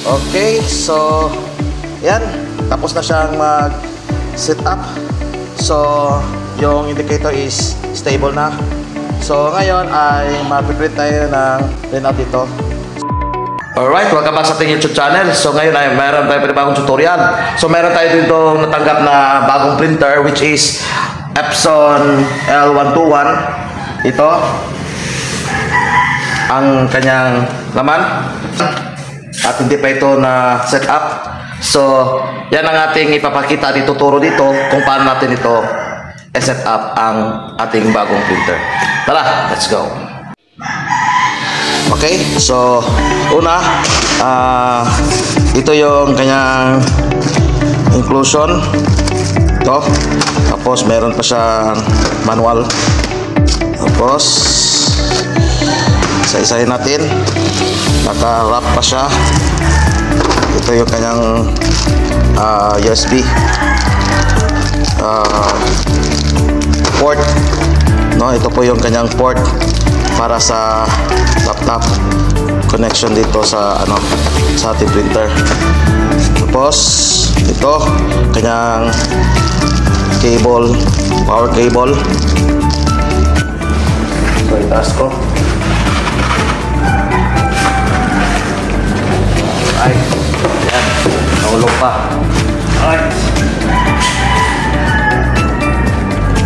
Okay, so yan, tapos na siyang mag-set up. So yung indicator is stable na. So ngayon ay mag-print tayo ng printout dito. Alright, welcome back sa ating YouTube channel. So ngayon ay mayroon tayo panibagong tutorial. So mayroon tayo dito natanggap na bagong printer, which is Epson L121. Ito ang kanyang laman. At hindi pa ito na set up. So, yan ang ating ipapakita at ituturo dito kung paano natin ito set up ang ating bagong printer. Tara, let's go. Okay, so una, ito yung kanyang inclusion. Ito. Tapos meron pa siyang manual. Tapos isa-isahin natin. Naka-wrap pa siya. Ito yung kanyang USB port, no? Ito po yung kanyang port para sa laptop connection dito sa sa ating printer. Tapos ito kanyang cable, power cable. So itaas ko. Ay, yan, nahulog pa. Alright.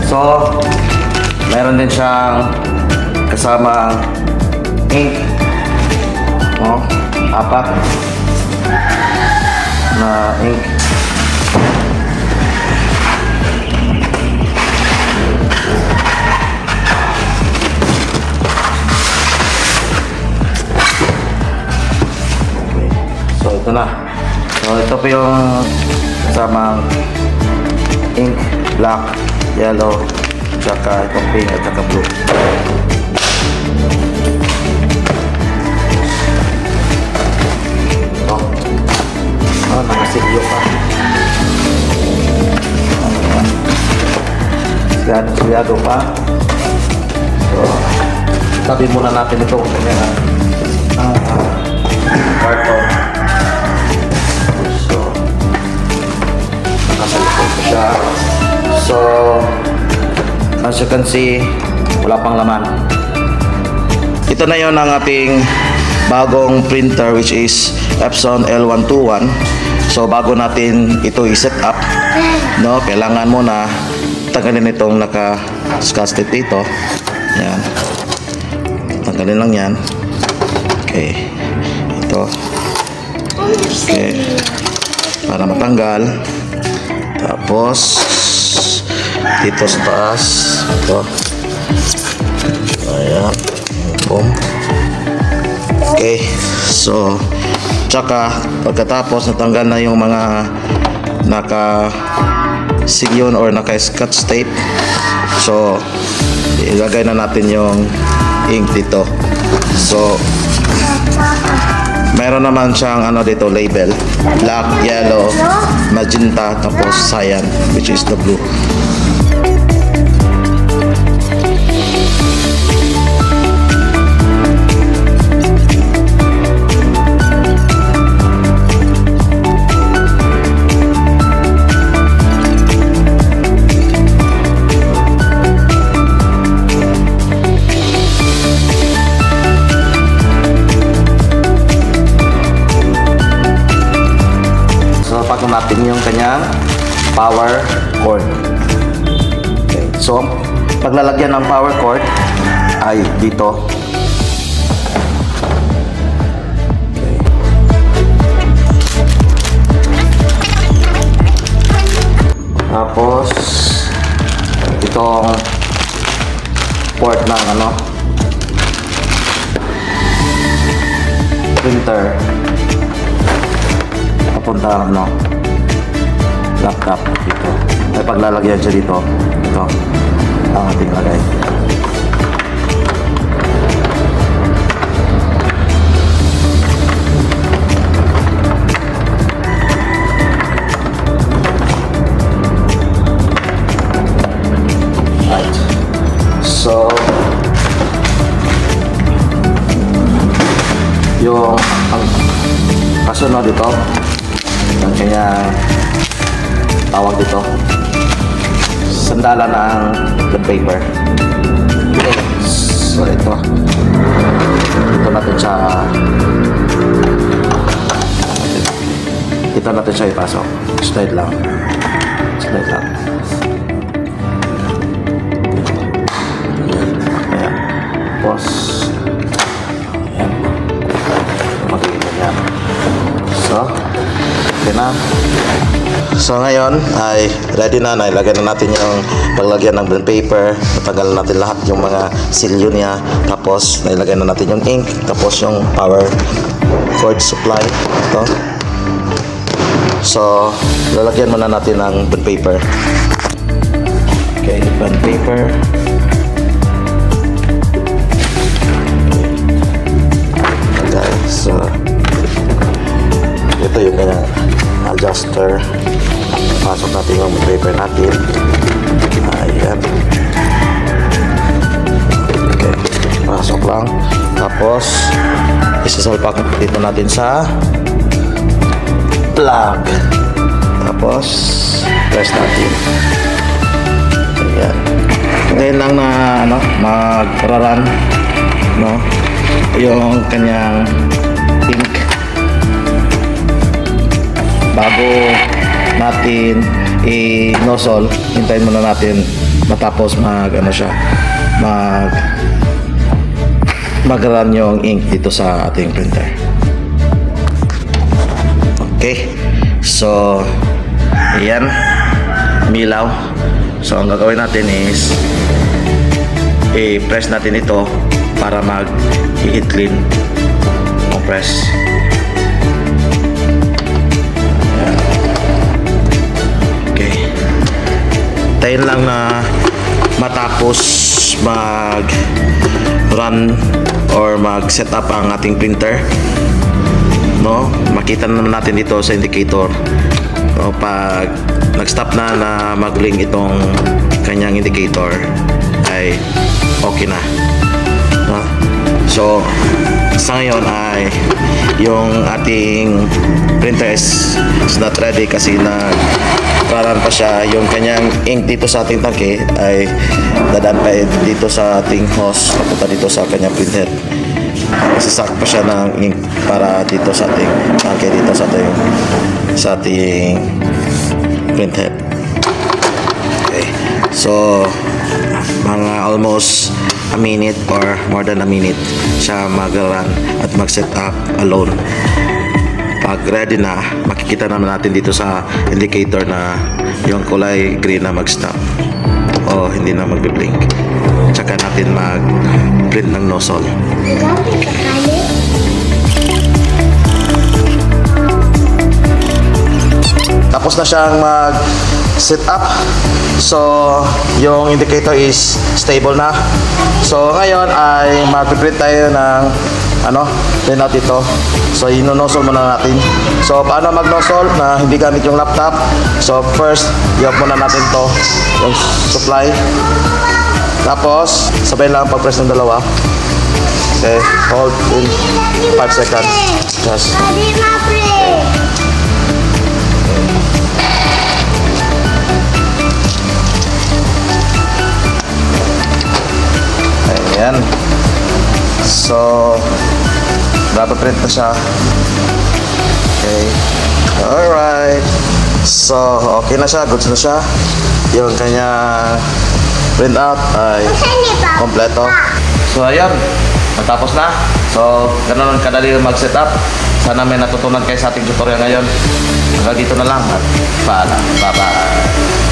So, meron din siyang kasamang ink. Oh, 4 na ink. Ito na. So ito po yung kasamang ink, black, yellow, tsaka itong pink at tsaka blue. Ito. Nakasilyo pa. Silyado pa. So, tabi muna natin ito. Carton. So, as you can see, wala pang laman. Ito na yon ang ating bagong printer, which is Epson L121. So, bago natin ito i-set up, no, kailangan mo na tanggalin itong naka-scotch dito. Yan. Tanggalin lang yan. Okay. Ito. Okay. Para matanggal. Tapos dito sa taas ito, ayan, boom. Okay, so tsaka pagkatapos natanggal na yung mga naka-sigyon or naka-scotch tape, so ilagay na natin yung ink dito. So meron naman siyang dito label, black, yellow, magenta, tapos cyan, which is the blue. Natin yung kanyang power cord. Okay. So, paglalagyan ng power cord ay dito. Okay. Tapos itong port ng printer papunta laptop dito. May paglalagyan siya dito. Ito ang ating lagay. Right. So yung kasunod dito. Ang kanyang tawag dito. Sandalan ng bond paper. Okay. So ito. Ito natin siya. Ito natin siya ipasok. Slide lang. Slide lang. Ayan. Tapos ayan. Magiging yan. So, okay na. So ngayon ay ready na. Nailagay na natin yung paglagyan ng bond paper. Natanggal natin lahat yung mga silyo niya. Tapos nailagay na natin yung ink. Tapos yung power cord supply. Ito. So lalagyan muna natin ng bond paper. Okay, bond paper. Okay, so ito yung kanyang adjuster. Pasok natin yung paper natin. Ayan. Okay. Pasok lang. Tapos isasalpak dito natin sa plug. Tapos press natin. Ayan. Ngayon lang na magraran yung kanyang ink. Bago natin i-nozzle, hintayin muna natin matapos mag-run yung ink dito sa ating printer. Okay, so ayan, milaw. So ang gagawin natin is i-press natin ito para mag-heat clean. Press. Tayo lang na matapos mag-run or mag-set up ang ating printer, makita naman natin dito sa indicator pag nag-stop na mag-blink itong kanyang indicator ay okay na, So sa ngayon ay yung ating printer is not ready kasi nagkaroon pa siya. Yung kanyang ink dito sa ating tangke ay dadaan pa dito sa ating hose papunta dito sa kanyang printhead. Isasak pa siya ng ink para dito sa ating tangke, dito sa ating printhead. Okay, so mga almost a minute or more than a minute siya mag-run at mag-set up alone. Pag ready na, makikita naman natin dito sa indicator na yung kulay green na mag-stop o hindi na magbe-blink. Tsaka natin mag-print ng nozzle. Tapos na siyang mag-set up. So, yung indicator is stable na. So, ngayon ay mag-print tayo ng print out ito. So, ino-nozzle muna natin. So, paano mag-nozzle na hindi gamit yung laptop? So, first, i-off muna natin to yung supply. Tapos, sabay lang pag-press ng dalawa. Okay, hold in 5 seconds. Just. Ayan. So, dapat-print na siya. Okay. Alright. So, okay na siya. Goods na siya. Yung kanya print out ay kompleto. So, ayan. Natapos na. So, ganun kadali mag-set up. Sana may natutunan kayo sa ating tutorial ngayon. Hanggang dito na lang at paalam. Bye-bye.